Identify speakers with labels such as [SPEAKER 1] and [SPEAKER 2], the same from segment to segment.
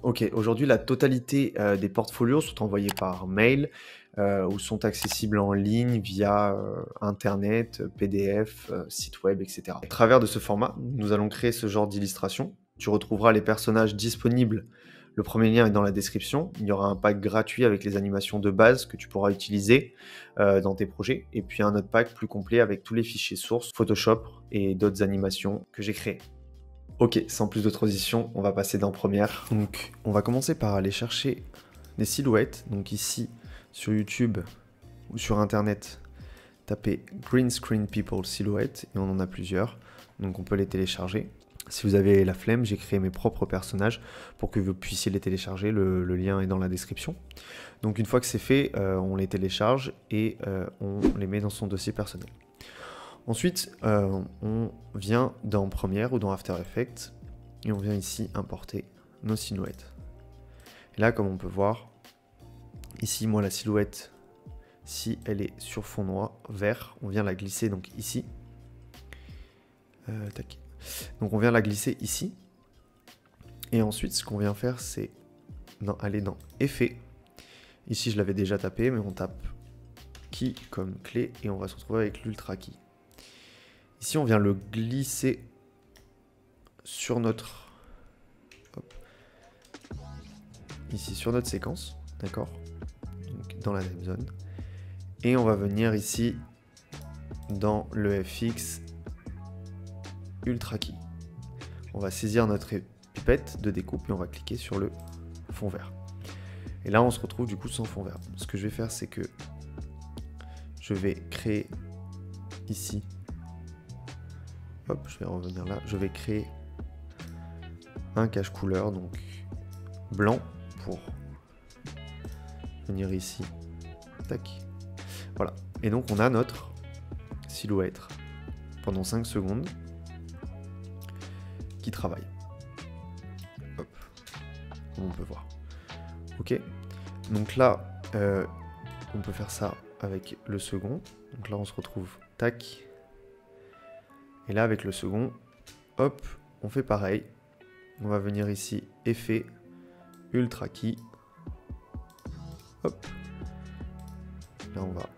[SPEAKER 1] Ok, aujourd'hui, la totalité des portfolios sont envoyés par mail ou sont accessibles en ligne via Internet, PDF, site web, etc. À travers de ce format, nous allons créer ce genre d'illustration. Tu retrouveras les personnages disponibles. Le premier lien est dans la description. Il y aura un pack gratuit avec les animations de base que tu pourras utiliser dans tes projets. Et puis un autre pack plus complet avec tous les fichiers sources, Photoshop et d'autres animations que j'ai créées. Ok, sans plus de transition, on va passer dans Première. Donc, on va commencer par aller chercher des silhouettes. Donc ici, sur YouTube ou sur Internet, tapez Green Screen People Silhouette et on en a plusieurs. Donc on peut les télécharger. Si vous avez la flemme, j'ai créé mes propres personnages pour que vous puissiez les télécharger. Le lien est dans la description. Donc une fois que c'est fait, on les télécharge et on les met dans son dossier personnel. Ensuite, on vient dans Premiere ou dans After Effects et on vient ici importer nos silhouettes. Et là, comme on peut voir, ici, moi, la silhouette, si elle est sur fond noir, vert, on vient la glisser donc ici. Tac. Donc on vient la glisser ici. Et ensuite, ce qu'on vient faire, c'est aller dans Effets. Ici, je l'avais déjà tapé, mais on tape Key comme clé et on va se retrouver avec l'Ultra Key. Ici, on vient le glisser sur notre... Hop. Ici, sur notre séquence, d'accord? Donc, dans la time zone. Et on va venir ici, dans le FX Ultra Key. On va saisir notre pipette de découpe et on va cliquer sur le fond vert. Et là, on se retrouve du coup sans fond vert. Ce que je vais faire, c'est que je vais créer ici... Hop, je vais revenir là. Je vais créer un cache couleur, donc blanc, pour venir ici. Tac. Voilà. Et donc on a notre silhouette pendant 5 secondes qui travaille. Hop. Comme on peut voir. Ok. Donc là, on peut faire ça avec le second. Donc là, on se retrouve tac. Et là, avec le second, hop, on fait pareil. On va venir ici, effet, Ultra Key. Hop. Là, on va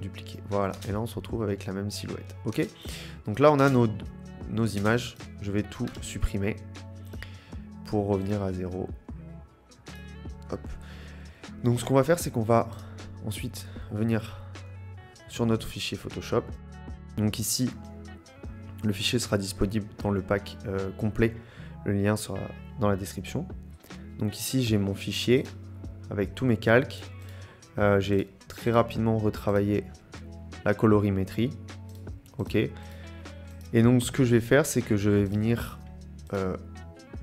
[SPEAKER 1] dupliquer. Voilà. Et là, on se retrouve avec la même silhouette. Ok. Donc là, on a nos images. Je vais tout supprimer pour revenir à 0. Hop. Donc, ce qu'on va faire, c'est qu'on va ensuite venir sur notre fichier Photoshop. Donc ici, le fichier sera disponible dans le pack complet. Le lien sera dans la description. Donc ici, j'ai mon fichier avec tous mes calques. J'ai très rapidement retravaillé la colorimétrie. Ok. Et donc, ce que je vais faire, c'est que je vais venir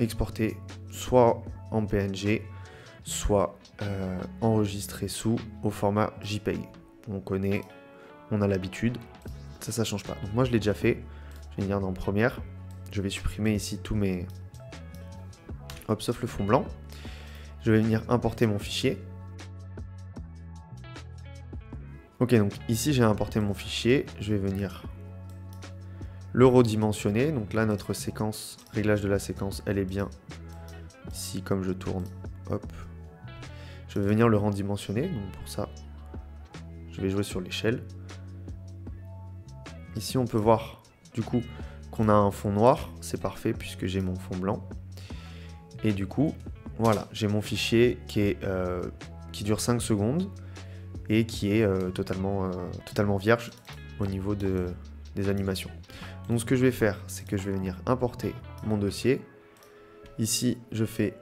[SPEAKER 1] exporter soit en PNG, soit enregistrer sous au format JPEG. On connaît, on a l'habitude. Ça change pas. Donc moi, je l'ai déjà fait. Je vais venir dans Première, je vais supprimer ici tous mes... Hop, sauf le fond blanc. Je vais venir importer mon fichier. Ok, donc ici j'ai importé mon fichier, je vais venir le redimensionner. Donc là, notre séquence, réglage de la séquence, elle est bien ici, comme je tourne, hop. Je vais venir le redimensionner, donc pour ça, je vais jouer sur l'échelle. Ici, on peut voir du coup qu'on a un fond noir, c'est parfait puisque j'ai mon fond blanc. Et du coup, voilà, j'ai mon fichier qui dure 5 secondes et qui est totalement vierge au niveau des animations. Donc ce que je vais faire, c'est que je vais venir importer mon dossier. Ici, je fais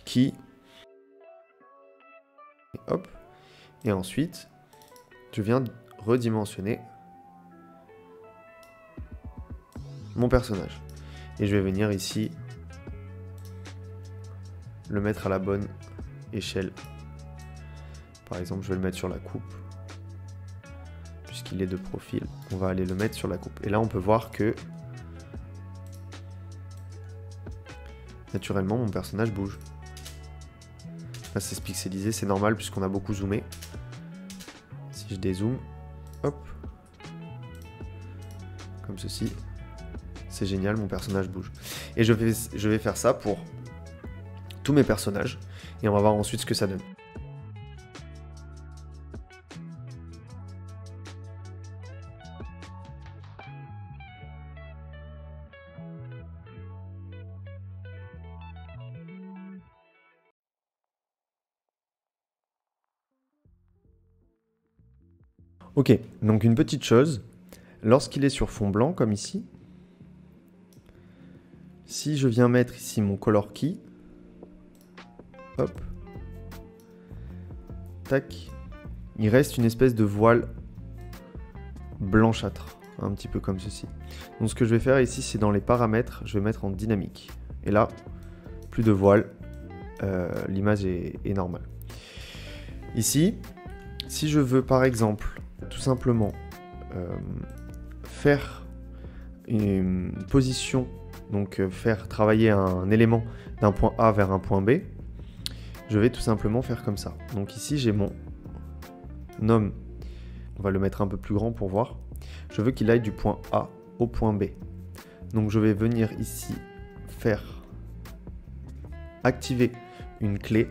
[SPEAKER 1] Key. Et hop. Et ensuite, je viens redimensionner mon personnage. Et je vais venir ici le mettre à la bonne échelle. Par exemple, je vais le mettre sur la coupe. Puisqu'il est de profil, on va aller le mettre sur la coupe. Et là, on peut voir que naturellement, mon personnage bouge. Là, c'est pixelisé, c'est normal puisqu'on a beaucoup zoomé. Si je dézoome, hop, comme ceci. C'est génial, mon personnage bouge. Et je vais faire ça pour tous mes personnages et on va voir ensuite ce que ça donne. Ok, donc une petite chose, lorsqu'il est sur fond blanc comme ici, si je viens mettre ici mon color key, hop, tac, il reste une espèce de voile blanchâtre, un petit peu comme ceci. Donc ce que je vais faire ici, c'est dans les paramètres, je vais mettre en dynamique. Et là, plus de voile, l'image est normale. Ici, si je veux par exemple tout simplement faire une position, donc faire travailler un élément d'un point A vers un point B, je vais tout simplement faire comme ça. Donc ici j'ai mon nom, on va le mettre un peu plus grand pour voir. Je veux qu'il aille du point A au point B. Donc je vais venir ici faire activer une clé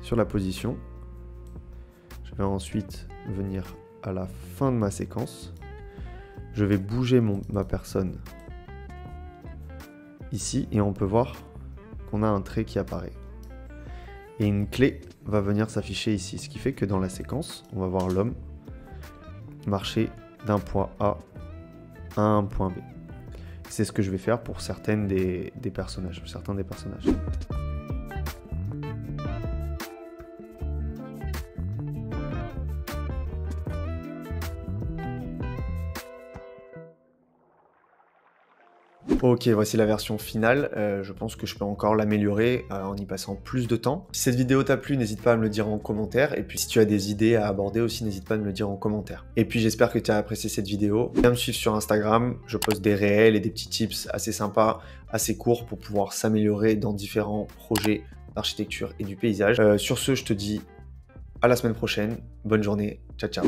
[SPEAKER 1] sur la position. Je vais ensuite venir à la fin de ma séquence. Je vais bouger ma personne ici et on peut voir qu'on a un trait qui apparaît. Et une clé va venir s'afficher ici, ce qui fait que dans la séquence, on va voir l'homme marcher d'un point A à un point B. C'est ce que je vais faire pour certains des personnages. Ok, voici la version finale. Je pense que je peux encore l'améliorer en y passant plus de temps. Si cette vidéo t'a plu, n'hésite pas à me le dire en commentaire. Et puis si tu as des idées à aborder aussi, n'hésite pas à me le dire en commentaire. Et puis j'espère que tu as apprécié cette vidéo. Viens me suivre sur Instagram. Je poste des réels et des petits tips assez sympas, assez courts pour pouvoir s'améliorer dans différents projets d'architecture et du paysage. Sur ce, je te dis à la semaine prochaine. Bonne journée. Ciao, ciao.